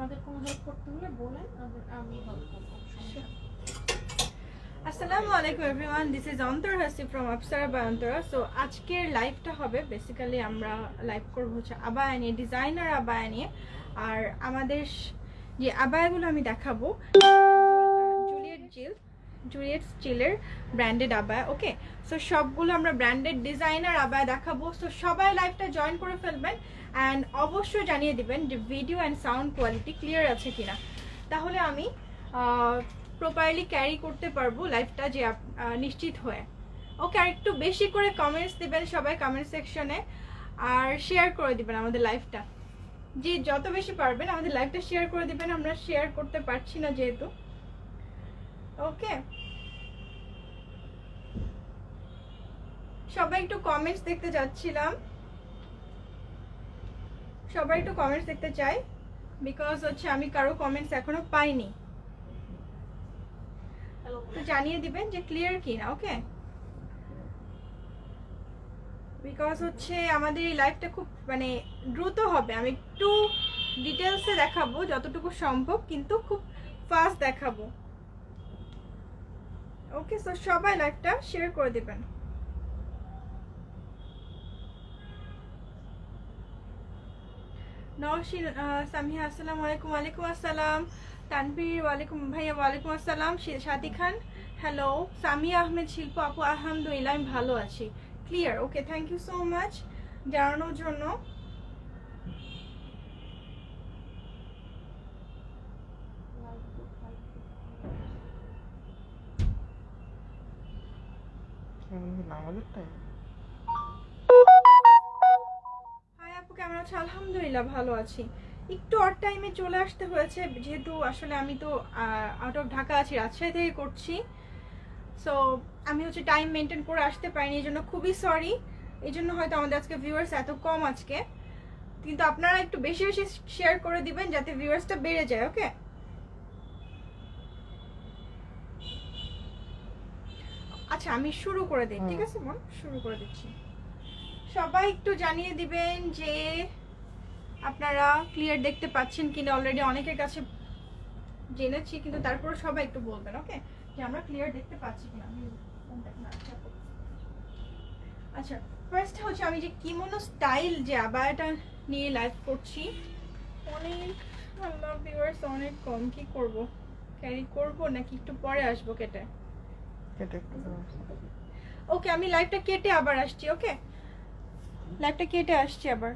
আমাদের কোনো হেল্প করতে হলে বলেন, আমি হেল্প করবো। আসসালামু আলাইকুম এভরিওয়ান, দিস ইজ অন্তর হাসি ফ্রম আপসারা বাই অন্তরা। সো আজকের লাইভটা হবে বেসিক্যালি আমরা লাইভ করবো হচ্ছে আবায়া নিয়ে, ডিজাইনার আবায়া নিয়ে। আর আমাদের যে আবায়াগুলো আমি দেখাবো জুলিয়েট স্টিলের ব্র্যান্ডেড আবায়া। ওকে, সো সবগুলো আমরা ব্র্যান্ডেড ডিজাইনার আবায়া দেখাবো। সো সবাই লাইভটা জয়েন করে ফেলবেন অ্যান্ড অবশ্যই জানিয়ে দিবেন যে video and sound quality clear আছে কিনা, তাহলে আমি প্রপারলি ক্যারি করতে পারবো লাইভটা, যে নিশ্চিত হয়ে। ওকে, আর একটু বেশি করে কমেন্টস দিবেন সবাই কমেন্ট সেকশনে, আর শেয়ার করে দিবেন আমাদের লাইভটা। যে যত বেশি পারবেন আমাদের লাইভটা শেয়ার করে দিবেন, আমরা শেয়ার করতে পারছি না যেহেতু। ওকে, সবাই একটু কমেন্টস দেখতে যাচ্ছিলাম, সবাই একটু কমেন্টস দেখতে চাই, বিকজ হচ্ছে আমি কারো কমেন্টস এখনো পাইনি। তো জানিয়ে দিবেন যে ক্লিয়ার কিনা। ওকে, বিকজ হচ্ছে আমাদের এই লাইভটা খুব মানে দ্রুত হবে, আমি একটু ডিটেলসে দেখাবো যতটুকু সম্ভব, কিন্তু খুব ফাস্ট দেখাবো। ওকে, সো সবাই লাইভটা শেয়ার করে দিবেন। নওশিন সামিহা আসসালামু আলাইকুম। ওয়ালাইকুম আসসালাম। তানভীর ওয়ালাইকুম, ভাইয়া ওয়ালাইকুম আসসালাম। সাথী খান হ্যালো। সামিয়া আহমেদ শিল্প আপু আলহামদুলিল্লাহ আমি ভালো আছি। Clear, okay, thank you so much জানানোর জন্য। হাই আপু, কেমন আছো? আলহামদুলিল্লাহ ভালো আছি। একটু অড টাইমে চলে আসতে হয়েছে, যেহেতু আসলে আমি তো আউট অফ ঢাকা আছি, রাজশাহী থেকে করছি। সো আমি হচ্ছে টাইম মেনটেন করে আসতে পারিনি, এই জন্য খুবই সরি। এই জন্য হয়তো আমাদের আজকে ভিউয়ার্স এত কম আজকে, কিন্তু আপনারা একটু বেশি বেশি শেয়ার করে দিবেন যাতে ভিউয়ার্সটা বেড়ে যায়। ওকে, আচ্ছা আমি শুরু করে দিই, ঠিক আছে বোন, শুরু করে দিচ্ছি। সবাই একটু জানিয়ে দিবেন যে আপনারা ক্লিয়ার দেখতে পাচ্ছেন কিনা। অলরেডি অনেকের কাছে জেনেছি, কিন্তু তারপরে সবাই একটু বলবেন ওকে যে আমরা ক্লিয়ার দেখতে পাচ্ছি কিনা। আচ্ছা, ফার্স্ট হচ্ছে আমি যে কিমোনো স্টাইল যে আবায়াটা নিয়ে লাইভ করছি, অনেক আল্লাহ ভিউয়ার্স অনেক কম, কি করব, ক্যারি করব নাকি একটু পরে আসবো কেটে? ওকে, আমি লাইভটা কেটে আবার আসছি। ওকে, লাইভটা কেটে আসছি আবার।